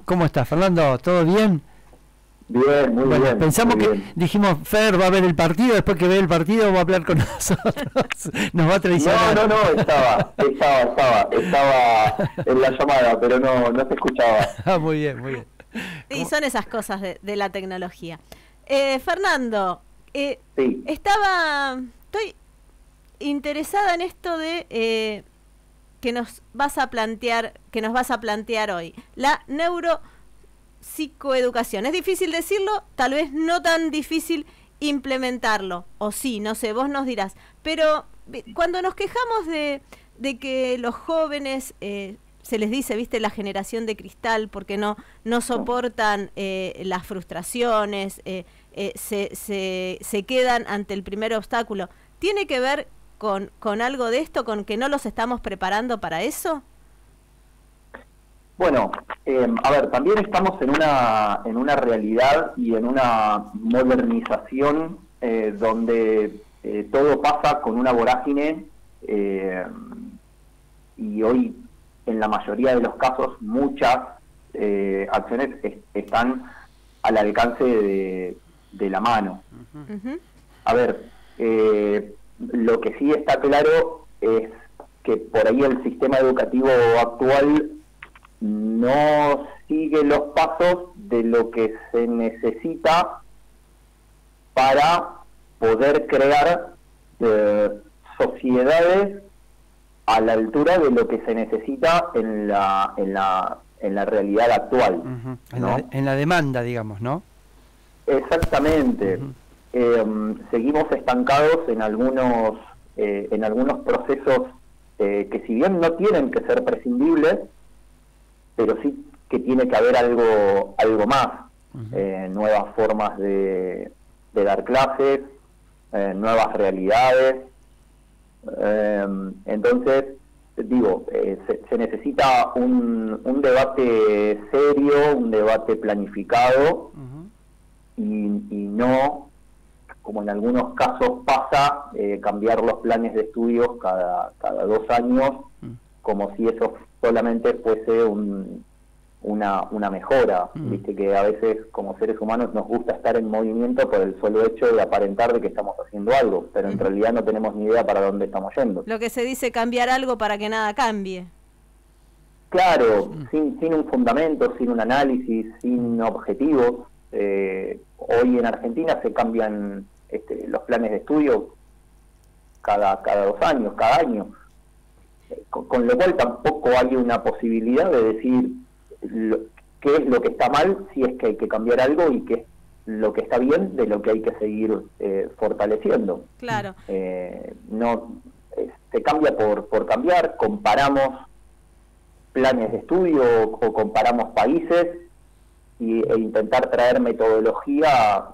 ¿Cómo estás, Fernando? ¿Todo bien? Bien, muy Bueno, bien. pensamos muy que bien. dijimos, Fer va a ver el partido, después que ve el partido va a hablar con nosotros, nos va a traicionar. No, estaba en la llamada, pero no se escuchaba. Ah, muy bien, muy bien. Y son esas cosas de la tecnología. Fernando, Sí, estoy interesada en esto de que nos vas a plantear hoy, la neuropsicoeducación. Es difícil decirlo, tal vez no tan difícil implementarlo, o sí, no sé, vos nos dirás. Pero cuando nos quejamos de que los jóvenes, se les dice, viste, la generación de cristal, porque no soportan las frustraciones, se quedan ante el primer obstáculo, ¿tiene que ver con algo de esto, con que no los estamos preparando para eso? bueno, a ver, también estamos en una realidad y en una modernización donde todo pasa con una vorágine y hoy, en la mayoría de los casos, muchas acciones están al alcance de la mano. Uh-huh. A ver, lo que sí está claro es que por ahí el sistema educativo actual no sigue los pasos de lo que se necesita para poder crear sociedades a la altura de lo que se necesita en la realidad actual. Uh-huh. ¿No? En la demanda, digamos, ¿no? Exactamente. Uh-huh. Seguimos estancados en algunos procesos que, si bien no tienen que ser prescindibles, pero sí que tiene que haber algo más. Uh-huh. Nuevas formas de dar clases, nuevas realidades. Entonces, digo, se necesita un debate serio, un debate planificado. Uh-huh. y no, como en algunos casos pasa, cambiar los planes de estudios cada 2 años, como si eso solamente fuese una mejora. Viste que a veces como seres humanos nos gusta estar en movimiento por el solo hecho de aparentar de que estamos haciendo algo, pero en realidad no tenemos ni idea para dónde estamos yendo. Lo que se dice, cambiar algo para que nada cambie. Claro, sin un fundamento, sin un análisis, sin objetivos. Hoy en Argentina se cambian los planes de estudio cada 2 años, cada año, con lo cual tampoco hay una posibilidad de decir qué es lo que está mal, si es que hay que cambiar algo, y qué es lo que está bien, de lo que hay que seguir fortaleciendo. Claro. Se cambia por cambiar, comparamos planes de estudio o comparamos países e intentar traer metodología.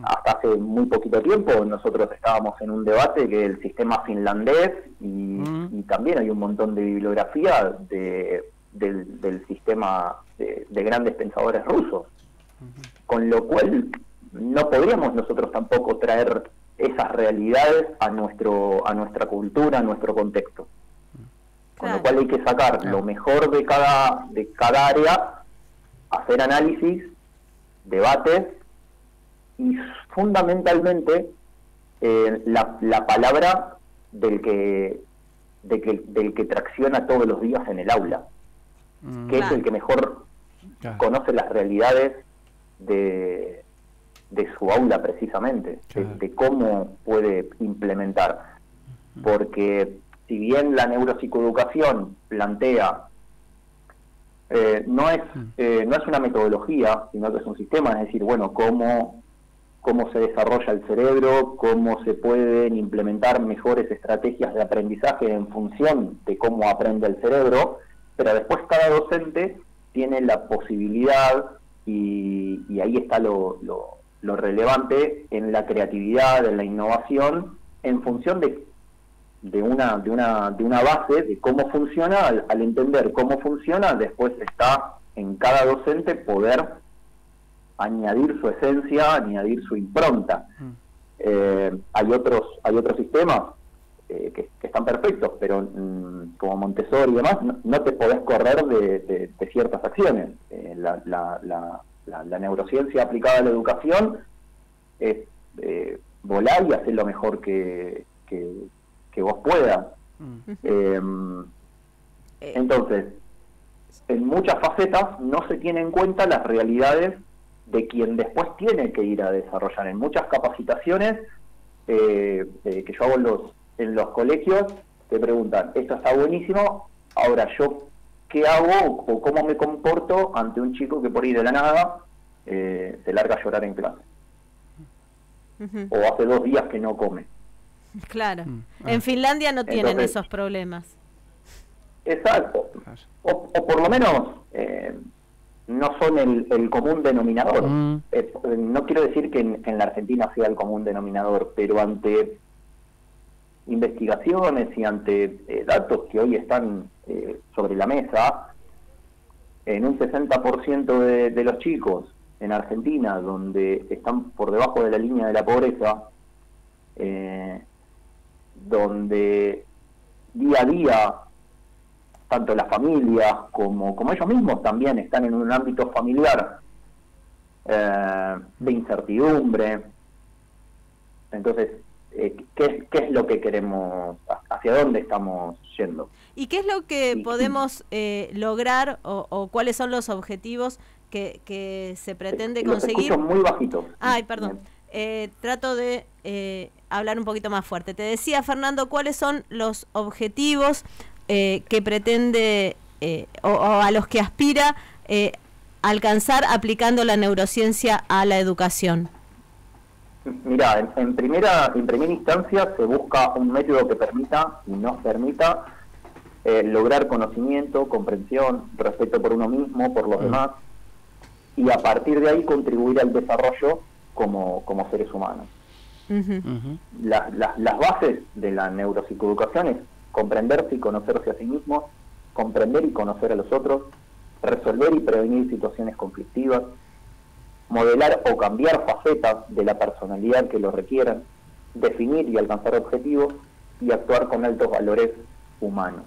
Hasta hace muy poquito tiempo nosotros estábamos en un debate que el sistema finlandés y también hay un montón de bibliografía del sistema de grandes pensadores rusos, con lo cual no podríamos nosotros tampoco traer esas realidades a nuestra cultura, a nuestro contexto. Con lo cual hay que sacar lo mejor de cada área, hacer análisis, debates y fundamentalmente la palabra del que tracciona todos los días en el aula, que es el que mejor conoce las realidades de su aula, precisamente, de cómo puede implementar. Porque si bien la neuropsicoeducación plantea no es una metodología, sino que es un sistema, es decir, bueno, cómo se desarrolla el cerebro, cómo se pueden implementar mejores estrategias de aprendizaje en función de cómo aprende el cerebro, pero después cada docente tiene la posibilidad, y ahí está lo relevante, en la creatividad, en la innovación, en función de una base de cómo funciona. Al entender cómo funciona, después está en cada docente poder añadir su esencia, añadir su impronta. Hay otros sistemas, que están perfectos, pero como Montessori y demás, no te podés correr de ciertas acciones. La neurociencia aplicada a la educación es volar y hacer lo mejor que vos puedas. Entonces, en muchas facetas no se tienen en cuenta las realidades de quien después tiene que ir a desarrollar. En muchas capacitaciones que yo hago en los colegios, te preguntan, esto está buenísimo, ahora yo qué hago o cómo me comporto ante un chico que por ahí de la nada se larga a llorar en clase. O hace 2 días que no come. Claro. En Finlandia no tienen Entonces, esos problemas. Exacto. O por lo menos no son el común denominador. No quiero decir que en la Argentina sea el común denominador, pero ante investigaciones y ante datos que hoy están sobre la mesa, en un 60% de los chicos en Argentina, donde están por debajo de la línea de la pobreza, donde día a día tanto las familias como ellos mismos también están en un ámbito familiar de incertidumbre. Entonces, ¿qué es lo que queremos? ¿Hacia dónde estamos yendo? ¿Y qué es lo que podemos lograr o cuáles son los objetivos que se pretende conseguir? Los escucho muy bajito. Ay, perdón. Trato de hablar un poquito más fuerte. Te decía, Fernando, ¿cuáles son los objetivos que pretende o a los que aspira alcanzar aplicando la neurociencia a la educación? Mira, en primera instancia se busca un método que permita y nos permita lograr conocimiento, comprensión, respeto por uno mismo, por los demás, y a partir de ahí contribuir al desarrollo como seres humanos. Las bases de la neuropsicoeducación es comprenderse y conocerse a sí mismos, comprender y conocer a los otros, resolver y prevenir situaciones conflictivas, modelar o cambiar facetas de la personalidad que lo requieran, definir y alcanzar objetivos y actuar con altos valores humanos.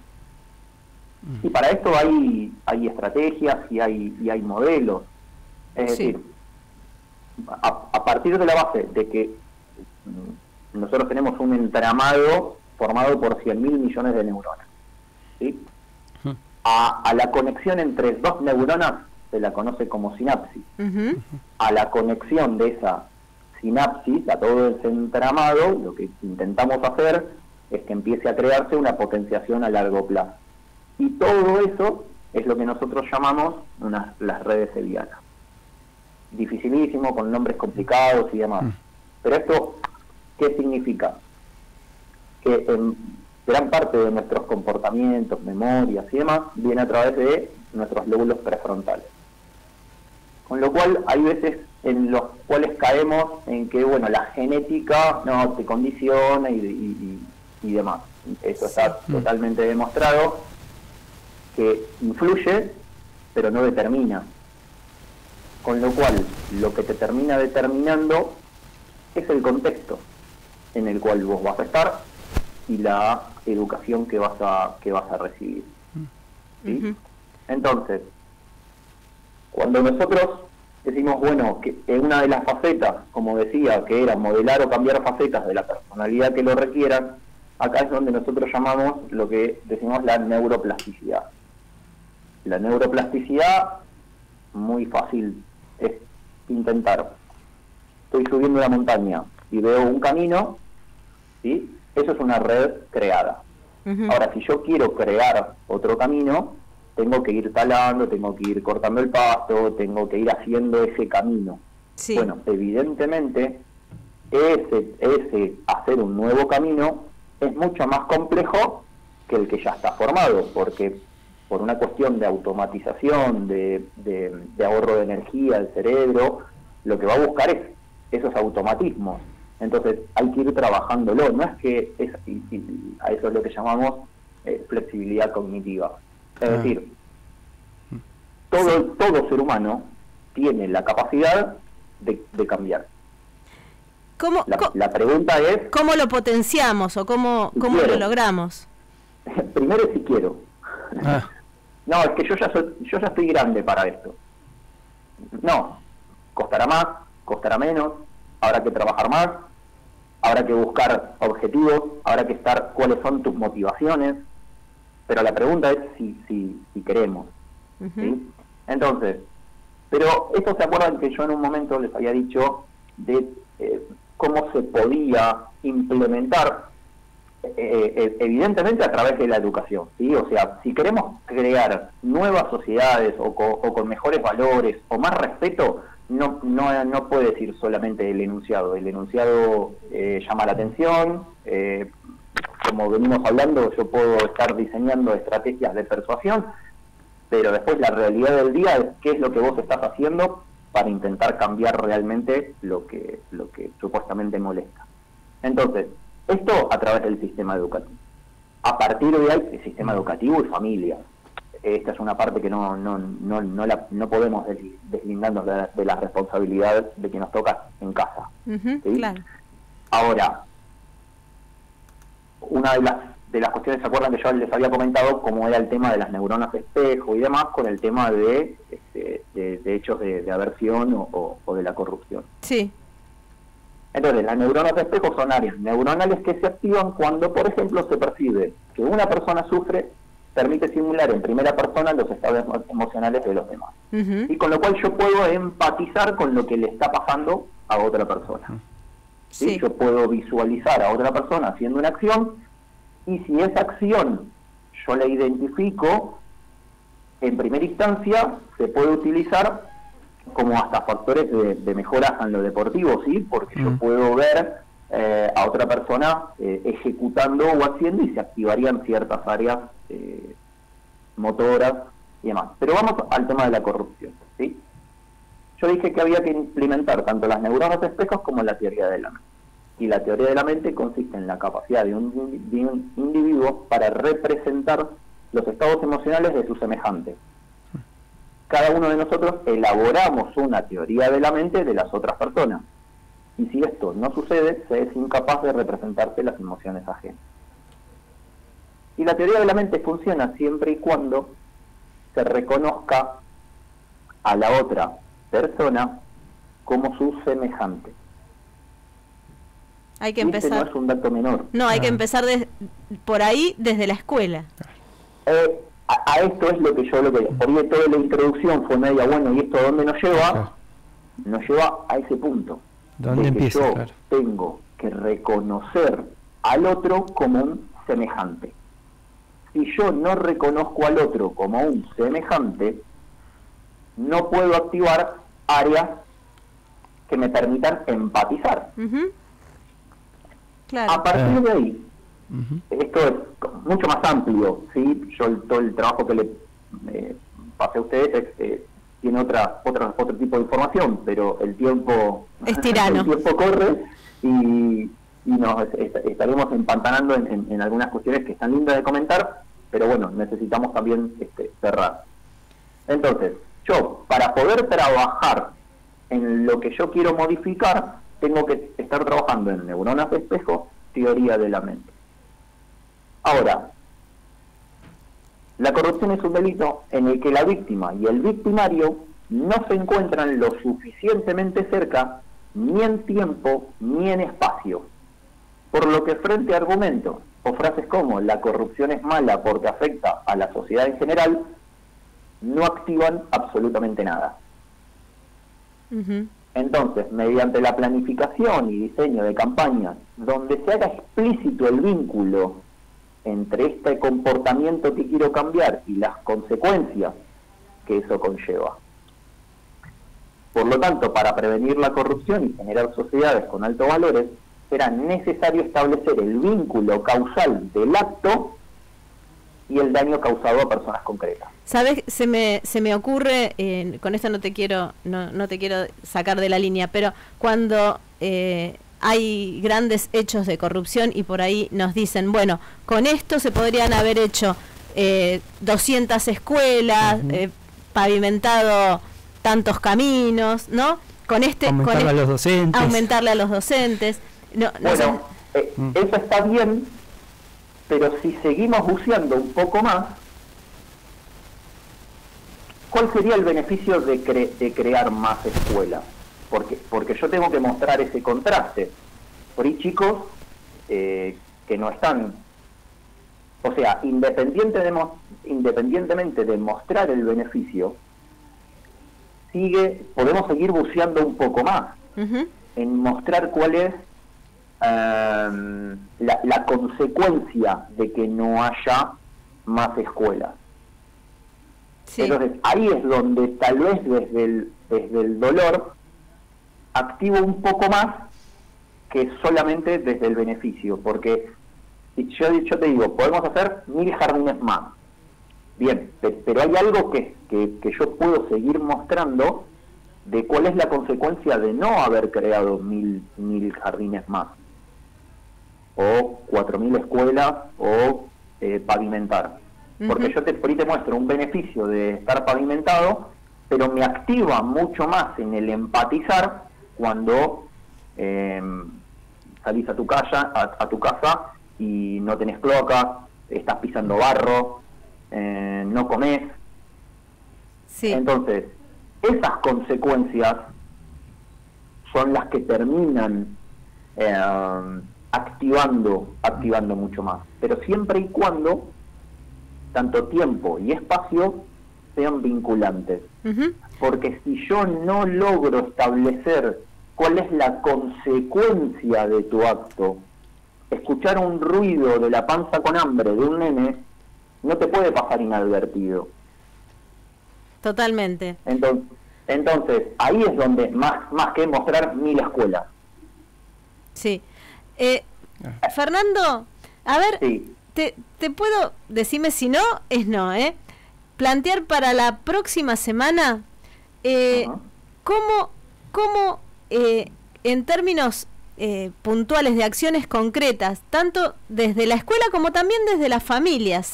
Y para esto hay estrategias y hay modelos. Es decir, a partir de la base de que nosotros tenemos un entramado formado por 100.000 millones de neuronas, ¿sí? A la conexión entre 2 neuronas se la conoce como sinapsis. A la conexión de esa sinapsis, a todo ese entramado, lo que intentamos hacer es que empiece a crearse una potenciación a largo plazo. Y todo eso es lo que nosotros llamamos las redes Hebbianas. Dificilísimo, con nombres complicados y demás. Pero esto, ¿qué significa? Que en gran parte de nuestros comportamientos, memorias y demás, viene a través de nuestros lóbulos prefrontales. Con lo cual, hay veces en los cuales caemos en que, bueno, la genética no te condiciona y demás. Eso está totalmente demostrado, que influye, pero no determina. Con lo cual, lo que te termina determinando es el contexto en el cual vos vas a estar y la educación que vas a recibir. ¿Sí? Entonces, cuando nosotros decimos, bueno, que una de las facetas, como decía, que era modelar o cambiar facetas de la personalidad que lo requieran, acá es donde nosotros llamamos lo que decimos la neuroplasticidad. La neuroplasticidad, muy fácil, es intentar. Estoy subiendo una montaña y veo un camino, ¿sí? Eso es una red creada. Ahora, si yo quiero crear otro camino, tengo que ir talando, tengo que ir cortando el pasto, tengo que ir haciendo ese camino. Sí. Bueno, evidentemente, ese hacer un nuevo camino es mucho más complejo que el que ya está formado, porque por una cuestión de automatización, de ahorro de energía del cerebro, lo que va a buscar es esos automatismos. Entonces hay que ir trabajándolo, no es que a eso es lo que llamamos flexibilidad cognitiva. Es decir, todo ser humano tiene la capacidad de cambiar. La pregunta es... ¿Cómo lo potenciamos o cómo lo logramos? Primero, si quiero. Ah. No, es que yo ya estoy grande para esto. No, costará más, costará menos, habrá que trabajar más, habrá que buscar objetivos, habrá que estar cuáles son tus motivaciones, pero la pregunta es si queremos. ¿Sí? Entonces, pero esto se acuerdan que yo en un momento les había dicho de cómo se podía implementar, evidentemente a través de la educación, ¿sí? O sea, si queremos crear nuevas sociedades o con mejores valores o más respeto, no puede decir solamente el enunciado. El enunciado llama la atención, como venimos hablando, yo puedo estar diseñando estrategias de persuasión, pero después la realidad del día es qué es lo que vos estás haciendo para intentar cambiar realmente lo que supuestamente molesta. Entonces, esto a través del sistema educativo. A partir de ahí, el sistema educativo y familia. Esta es una parte que no podemos deslindarnos de las responsabilidades de que nos toca en casa. ¿Sí? Claro. Ahora, una de las cuestiones, ¿se acuerdan que yo les había comentado cómo era el tema de las neuronas espejo y demás con el tema de hechos de aversión o de la corrupción? Sí. Entonces, las neuronas de espejo son áreas neuronales que se activan cuando, por ejemplo, se percibe que una persona sufre, permite simular en primera persona los estados emocionales de los demás. Y con lo cual yo puedo empatizar con lo que le está pasando a otra persona. ¿Sí? Yo puedo visualizar a otra persona haciendo una acción, y si esa acción yo la identifico, en primera instancia se puede utilizar como hasta factores de mejora en lo deportivo, ¿sí? Porque yo puedo ver a otra persona ejecutando o haciendo y se activarían ciertas áreas motoras y demás. Pero vamos al tema de la corrupción, ¿sí? Yo dije que había que implementar tanto las neuronas espejos como la teoría de la mente. Y la teoría de la mente consiste en la capacidad de un individuo para representar los estados emocionales de sus semejantes. Cada uno de nosotros elaboramos una teoría de la mente de las otras personas. Y si esto no sucede, se es incapaz de representarse las emociones ajenas. Y la teoría de la mente funciona siempre y cuando se reconozca a la otra persona como su semejante. Hay que empezar. No es un dato menor. No, hay que empezar por ahí, desde la escuela. A esto es lo que por toda la introducción fue media, bueno, ¿y esto a dónde nos lleva? Claro. Nos lleva a ese punto. ¿Dónde empieza? Yo tengo que reconocer al otro como un semejante. Si yo no reconozco al otro como un semejante, no puedo activar áreas que me permitan empatizar. Claro. A partir de ahí, esto es mucho más amplio, ¿sí? Yo todo el trabajo que le pasé a ustedes tiene otro tipo de información, pero el tiempo es tirano. El tiempo corre y nos estaremos empantanando en algunas cuestiones que están lindas de comentar, pero bueno, necesitamos también cerrar. Entonces, yo, para poder trabajar en lo que yo quiero modificar, tengo que estar trabajando en neuronas de espejo, teoría de la mente. Ahora, la corrupción es un delito en el que la víctima y el victimario no se encuentran lo suficientemente cerca, ni en tiempo, ni en espacio. Por lo que frente a argumentos o frases como la corrupción es mala porque afecta a la sociedad en general, no activan absolutamente nada. Entonces, mediante la planificación y diseño de campañas donde se haga explícito el vínculo entre este comportamiento que quiero cambiar y las consecuencias que eso conlleva. Por lo tanto, para prevenir la corrupción y generar sociedades con altos valores, será necesario establecer el vínculo causal del acto y el daño causado a personas concretas. ¿Sabes? Se me ocurre, con esto no te quiero sacar de la línea, pero cuando hay grandes hechos de corrupción y por ahí nos dicen, bueno, con esto se podrían haber hecho 200 escuelas, pavimentado tantos caminos, ¿no? aumentarle a los docentes. Aumentarle a los docentes. Bueno, eso está bien, pero si seguimos buceando un poco más, ¿cuál sería el beneficio de crear más escuelas? Porque yo tengo que mostrar ese contraste. Por ahí chicos que no están, o sea, independientemente de mostrar el beneficio, podemos seguir buceando un poco más en mostrar cuál es la consecuencia de que no haya más escuelas. Sí. Entonces ahí es donde tal vez desde el dolor activo un poco más que solamente desde el beneficio, porque yo te digo, podemos hacer 1000 jardines más, bien, pero hay algo que yo puedo seguir mostrando de cuál es la consecuencia de no haber creado 1000 jardines más, o 4000 escuelas, o pavimentar. Porque yo por ahí te muestro un beneficio de estar pavimentado, pero me activa mucho más en el empatizar cuando salís a tu casa y no tenés cloaca, estás pisando barro, no comés. Sí. Entonces, esas consecuencias son las que terminan activando mucho más. Pero siempre y cuando tanto tiempo y espacio sean vinculantes. Porque si yo no logro establecer cuál es la consecuencia de tu acto, escuchar un ruido de la panza con hambre de un nene no te puede pasar inadvertido. Totalmente. Entonces ahí es donde más que mostrar 1000 escuelas. Sí. Fernando, a ver, sí. Te puedo, decime si no, es no, plantear para la próxima semana cómo en términos puntuales de acciones concretas, tanto desde la escuela como también desde las familias,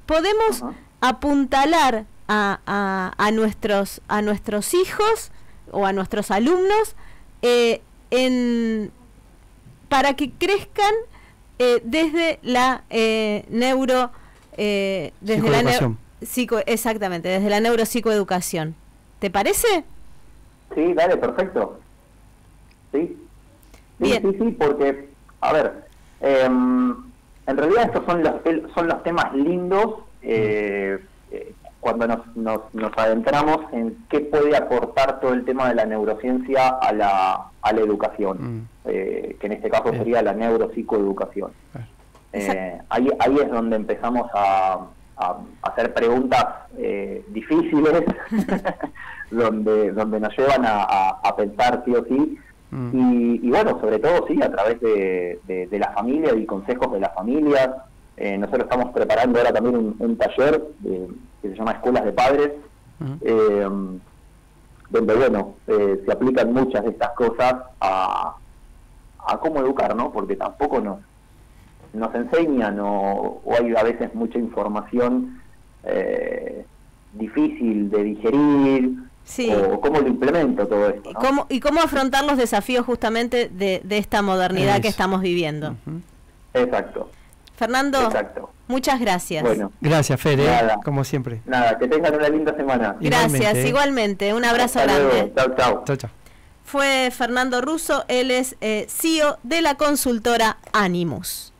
podemos apuntalar a nuestros hijos o a nuestros alumnos para que crezcan desde la exactamente, desde la neuropsicoeducación. ¿Te parece? Sí, dale, perfecto. Sí. Bien. Sí, porque, a ver, en realidad estos son los temas lindos cuando nos adentramos en qué puede aportar todo el tema de la neurociencia a la educación, que en este caso sería la neuropsicoeducación. Ahí es donde empezamos a hacer preguntas difíciles, donde nos llevan a pensar sí o sí, y bueno, sobre todo sí, a través de la familia y consejos de las familias. Nosotros estamos preparando ahora también un taller que se llama Escuelas de Padres, donde bueno, se aplican muchas de estas cosas a cómo educar, ¿no? Porque tampoco nos enseñan o hay a veces mucha información difícil de digerir. Sí. O cómo lo implemento todo esto, ¿no? ¿Y cómo afrontar los desafíos justamente de esta modernidad que estamos viviendo? Exacto. Fernando, exacto. Muchas gracias. Bueno, gracias, Fede, como siempre. Nada, que tengan una linda semana. Gracias, igualmente. Un abrazo grande. Chau. Fue Fernando Russo, él es CEO de la consultora Animus.